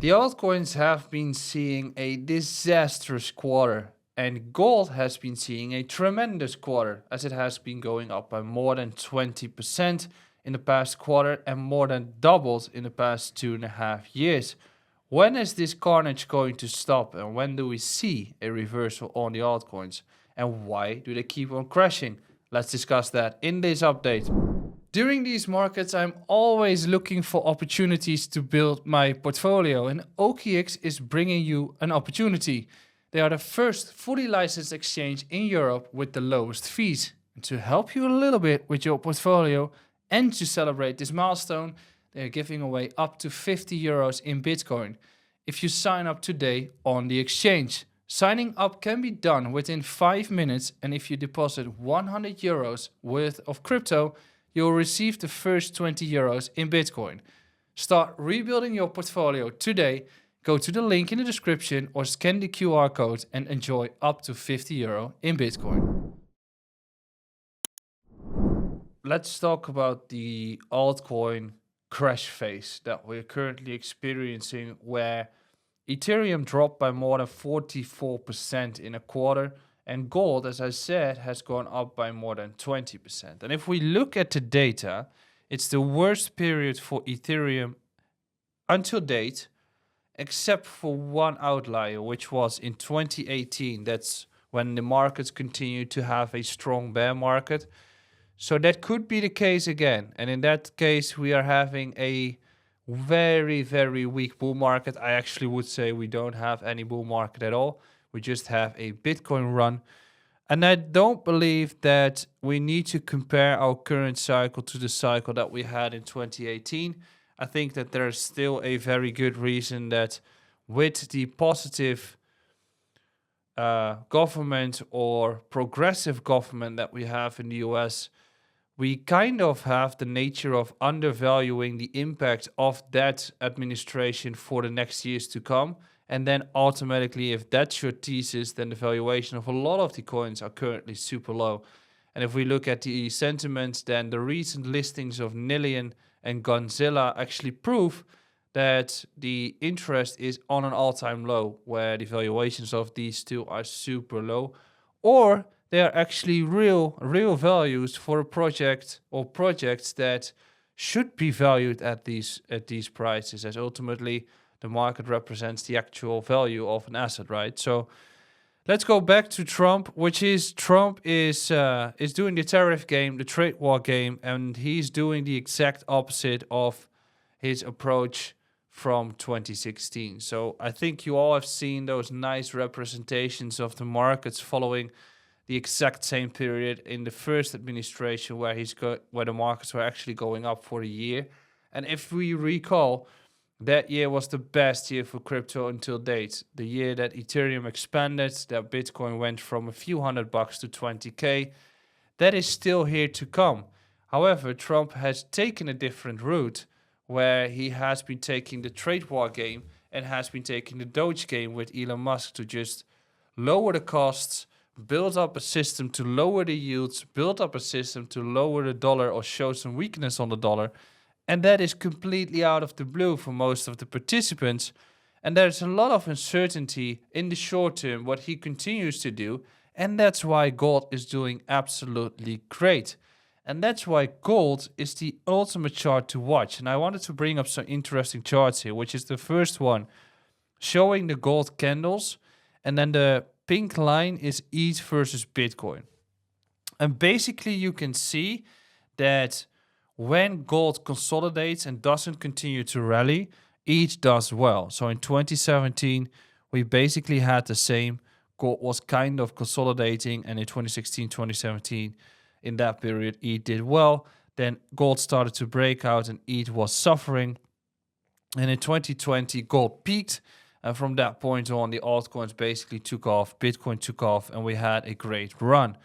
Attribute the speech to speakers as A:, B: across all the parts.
A: The altcoins have been seeing a disastrous quarter, and gold has been seeing a tremendous quarter as it has been going up by more than 20% in the past quarter and more than doubled in the past 2.5 years. When is this carnage going to stop, and when do we see a reversal on the altcoins? And why do they keep on crashing? Let's discuss that in this update. During these markets, I'm always looking for opportunities to build my portfolio, and OKX is bringing you an opportunity. They are the first fully licensed exchange in Europe with the lowest fees. And to help you a little bit with your portfolio and to celebrate this milestone, they are giving away up to 50 euros in Bitcoin if you sign up today on the exchange. Signing up can be done within 5 minutes, and if you deposit 100 euros worth of crypto, you'll receive the first 20 euros in Bitcoin. Start rebuilding your portfolio today. Go to the link in the description or scan the QR code and enjoy up to 50 euro in Bitcoin. Let's talk about the altcoin crash phase that we're currently experiencing, where Ethereum dropped by more than 44% in a quarter, and gold, as I said, has gone up by more than 20%. And if we look at the data, it's the worst period for Ethereum until date, except for one outlier, which was in 2018. That's when the markets continued to have a strong bear market. So that could be the case again. And in that case, we are having a very, very weak bull market. I actually would say we don't have any bull market at all. We just have a Bitcoin run. And I don't believe that we need to compare our current cycle to the cycle that we had in 2018. I think that there's still a very good reason that with the positive government or progressive government that we have in the US, we kind of have the nature of undervaluing the impact of that administration for the next years to come. And then automatically, if that's your thesis, then the valuation of a lot of the coins are currently super low. And if we look at the sentiments, then the recent listings of Nillion and Godzilla actually prove that the interest is on an all-time low, where the valuations of these two are super low, or they are actually real values for a project or projects that should be valued at these prices, as ultimately the market represents the actual value of an asset, right? So let's go back to Trump, Trump is doing the tariff game, the trade war game, and he's doing the exact opposite of his approach from 2016. So I think you all have seen those nice representations of the markets following the exact same period in the first administration, where the markets were actually going up for a year. And if we recall, that year was the best year for crypto until date. The year that Ethereum expanded, that Bitcoin went from a few $100 to 20K. That is still here to come. However, Trump has taken a different route, where he has been taking the trade war game and has been taking the Doge game with Elon Musk to just lower the costs, build up a system to lower the yields, build up a system to lower the dollar or show some weakness on the dollar. And that is completely out of the blue for most of the participants. And there's a lot of uncertainty in the short term what he continues to do. And that's why gold is doing absolutely great. And that's why gold is the ultimate chart to watch. And I wanted to bring up some interesting charts here, which is the first one showing the gold candles. And then the pink line is ETH versus Bitcoin. And basically you can see that when gold consolidates and doesn't continue to rally, ETH does well. So in 2017, we basically had the same. Gold was kind of consolidating, and in 2016, 2017, in that period, ETH did well. Then gold started to break out and ETH was suffering. And in 2020, gold peaked. And from that point on, the altcoins basically took off. Bitcoin took off, and we had a great run.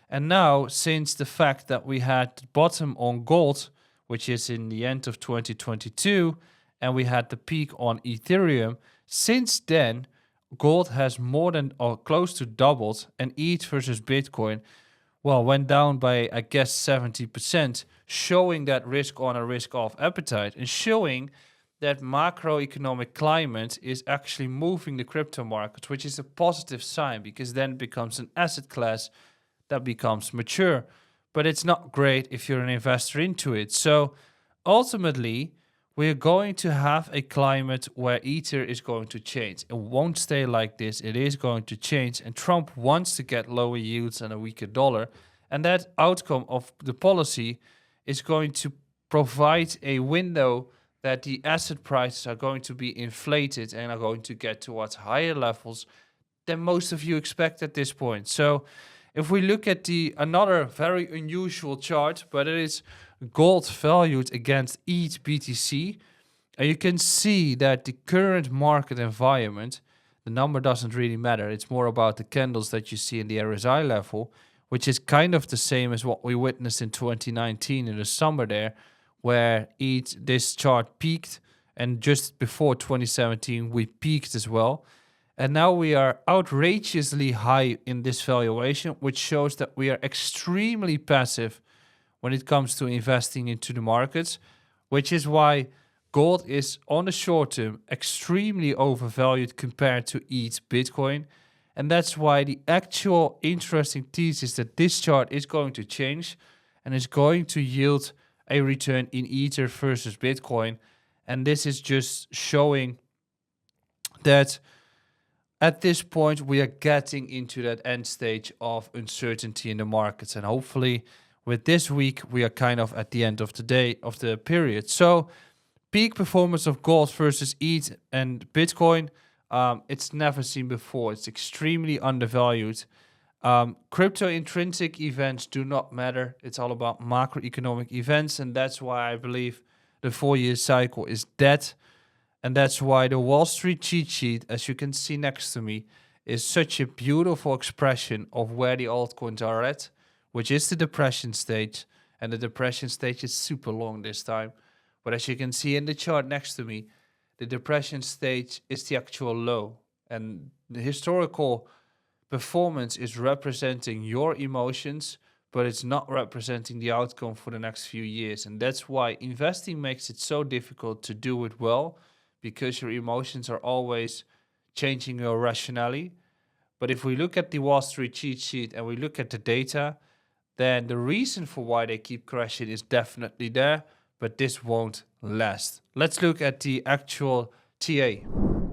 A: And now, since the fact that we had the bottom on gold, which is in the end of 2022, and we had the peak on Ethereum, since then, gold has more than or close to doubled, and ETH versus Bitcoin, well, went down by, I guess, 70%, showing that risk on a risk off appetite, and showing that macroeconomic climate is actually moving the crypto markets, which is a positive sign because then it becomes an asset class that becomes mature. But it's not great if you're an investor into it. So ultimately, we're going to have a climate where Ether is going to change. It won't stay like this. It is going to change. And Trump wants to get lower yields and a weaker dollar. And that outcome of the policy is going to provide a window that the asset prices are going to be inflated and are going to get towards higher levels than most of you expect at this point. So if we look at another very unusual chart, but it is gold valued against each BTC, and you can see that the current market environment, the number doesn't really matter. It's more about the candles that you see in the RSI level, which is kind of the same as what we witnessed in 2019 in the summer there, where this chart peaked, and just before 2017 we peaked as well. And now we are outrageously high in this valuation, which shows that we are extremely passive when it comes to investing into the markets, which is why gold is on the short term extremely overvalued compared to each Bitcoin. And that's why the actual interesting thesis that this chart is going to change and is going to yield a return in Ether versus Bitcoin. And this is just showing that at this point we are getting into that end stage of uncertainty in the markets. And hopefully with this week we are kind of at the end of the day of the period. So peak performance of gold versus ETH and Bitcoin, it's never seen before. It's extremely undervalued. Crypto intrinsic events do not matter. It's all about macroeconomic events, and that's why I believe the 4-year cycle is dead. And that's why the Wall Street cheat sheet, as you can see next to me, is such a beautiful expression of where the altcoins are at, which is the depression stage. And the depression stage is super long this time. But as you can see in the chart next to me, the depression stage is the actual low. And the historical performance is representing your emotions, but it's not representing the outcome for the next few years. And that's why investing makes it so difficult to do it well, because your emotions are always changing your rationality. But if we look at the Wall Street cheat sheet and we look at the data, then the reason for why they keep crashing is definitely there, but this won't last. Let's look at the actual TA.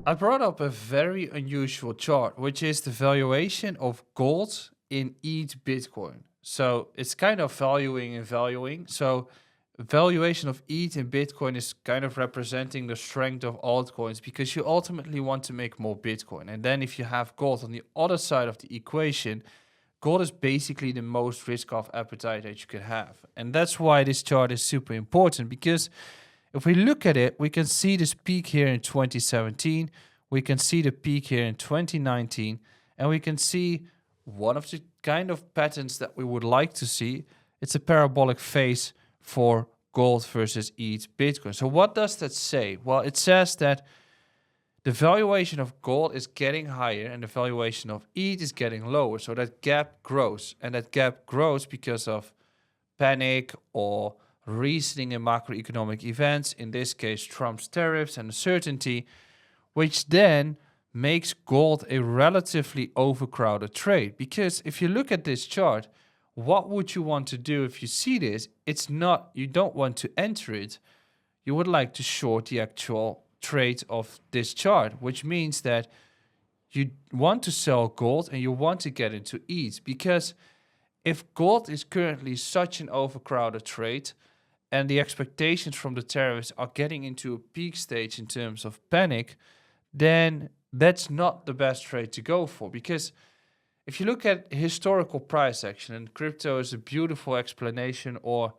A: I brought up a very unusual chart, which is the valuation of gold in each Bitcoin. So it's kind of valuing and valuing. So valuation of ETH in Bitcoin is kind of representing the strength of altcoins, because you ultimately want to make more Bitcoin. And then if you have gold on the other side of the equation, gold is basically the most risk-off appetite that you could have. And that's why this chart is super important, because if we look at it, we can see this peak here in 2017, we can see the peak here in 2019, and we can see one of the kind of patterns that we would like to see. It's a parabolic phase for gold versus ETH Bitcoin. So what does that say? Well, it says that the valuation of gold is getting higher and the valuation of ETH is getting lower. So that gap grows, and that gap grows because of panic or reasoning in macroeconomic events, in this case Trump's tariffs and uncertainty, which then makes gold a relatively overcrowded trade. Because if you look at this chart, what would you want to do if you see this? It's not, you don't want to enter it. You would like to short the actual trade of this chart, which means that you want to sell gold and you want to get into ETH. Because if gold is currently such an overcrowded trade, and the expectations from the tariffs are getting into a peak stage in terms of panic, then that's not the best trade to go for. Because if you look at historical price action, and crypto is a beautiful explanation, or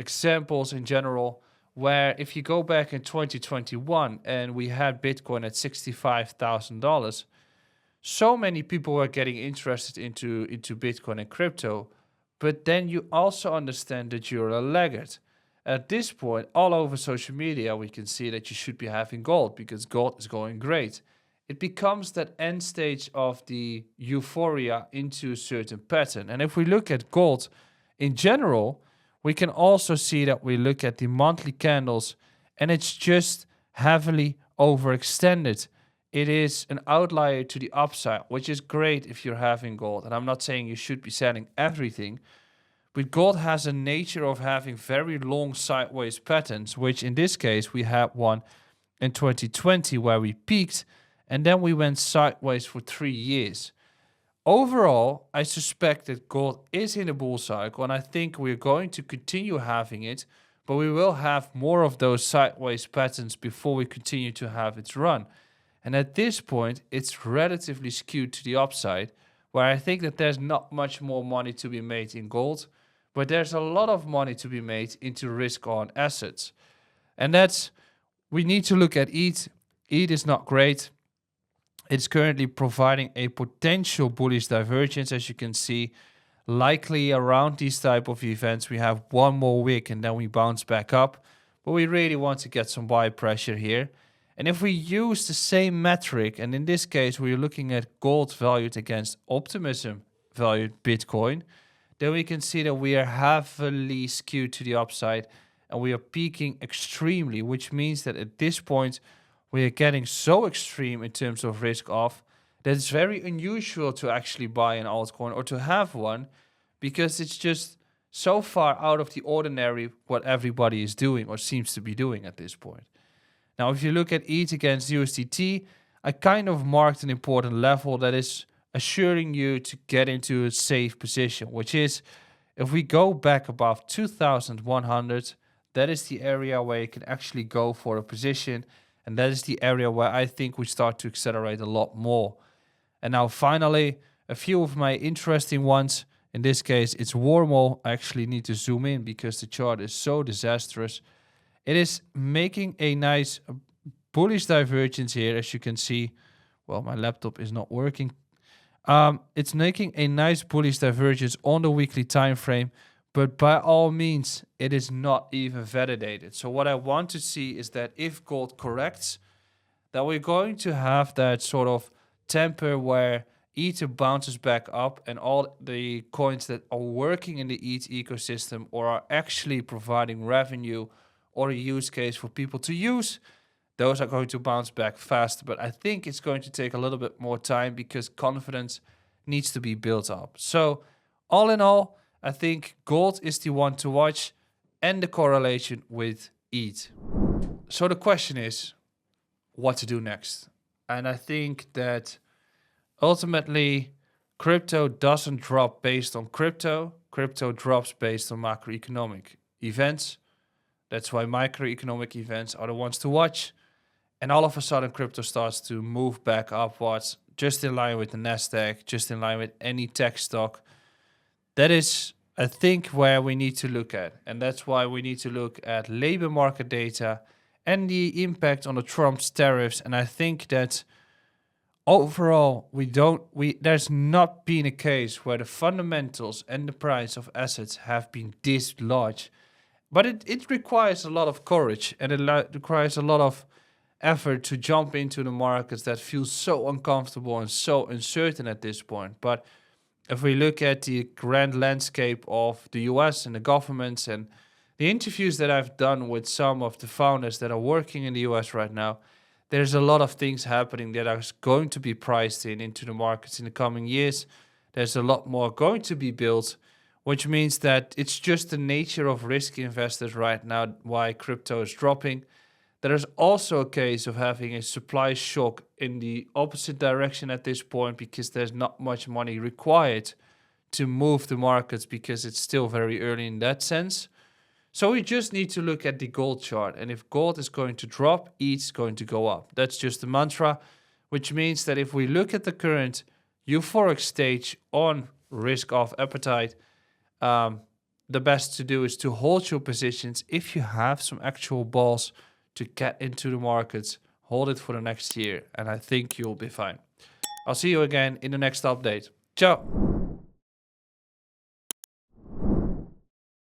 A: examples in general, where if you go back in 2021 and we had Bitcoin at $65,000, so many people were getting interested into Bitcoin and crypto. But then you also understand that you're a laggard. At this point, all over social media, we can see that you should be having gold because gold is going great. It becomes that end stage of the euphoria into a certain pattern. And if we look at gold in general, we can also see that we look at the monthly candles and it's just heavily overextended. It is an outlier to the upside, which is great if you're having gold. And I'm not saying you should be selling everything, but gold has a nature of having very long sideways patterns, which in this case we had one in 2020 where we peaked and then we went sideways for 3 years. Overall, I suspect that gold is in a bull cycle, and I think we're going to continue having it, but we will have more of those sideways patterns before we continue to have its run. And at this point, it's relatively skewed to the upside, where I think that there's not much more money to be made in gold, but there's a lot of money to be made into risk-on assets. And that's, we need to look at ETH. ETH is not great. It's currently providing a potential bullish divergence, as you can see. Likely around these type of events, we have one more week and then we bounce back up. But we really want to get some buy pressure here. And if we use the same metric, and in this case, we're looking at gold valued against optimism valued Bitcoin, then we can see that we are heavily skewed to the upside and we are peaking extremely, which means that at this point, we are getting so extreme in terms of risk off that it's very unusual to actually buy an altcoin or to have one, because it's just so far out of the ordinary what everybody is doing or seems to be doing at this point. Now, if you look at ETH against USDT, I kind of marked an important level that is assuring you to get into a safe position, which is if we go back above 2,100, that is the area where you can actually go for a position. And that is the area where I think we start to accelerate a lot more. And now finally, a few of my interesting ones. In this case, it's Wormhole. I actually need to zoom in because the chart is so disastrous. It is making a nice bullish divergence here, as you can see. Well, my laptop is not working. It's making a nice bullish divergence on the weekly time frame. But by all means, it is not even validated. So what I want to see is that if gold corrects, that we're going to have that sort of temper where ETH bounces back up and all the coins that are working in the ETH ecosystem or are actually providing revenue or a use case for people to use, those are going to bounce back fast. But I think it's going to take a little bit more time because confidence needs to be built up. So all in all, I think gold is the one to watch and the correlation with ETH. So the question is what to do next. And I think that ultimately crypto doesn't drop based on crypto. Crypto drops based on macroeconomic events. That's why microeconomic events are the ones to watch. And all of a sudden crypto starts to move back upwards, just in line with the Nasdaq, just in line with any tech stock. That is, I think, where we need to look at. And that's why we need to look at labor market data and the impact on the Trump's tariffs. And I think that overall, there's not been a case where the fundamentals and the price of assets have been this large. But it requires a lot of courage and it requires a lot of effort to jump into the markets that feel so uncomfortable and so uncertain at this point. But if we look at the grand landscape of the US and the governments and the interviews that I've done with some of the founders that are working in the US right now, there's a lot of things happening that are going to be priced into the markets in the coming years. There's a lot more going to be built, which means that it's just the nature of risk investors right now why crypto is dropping. There is also a case of having a supply shock in the opposite direction at this point because there's not much money required to move the markets because it's still very early in that sense. So we just need to look at the gold chart. And if gold is going to drop, ETH is going to go up. That's just the mantra, which means that if we look at the current euphoric stage on risk-off appetite, the best to do is to hold your positions. If you have some actual balls to get into the markets, hold it for the next year, and I think you'll be fine. I'll see you again in the next update. Ciao.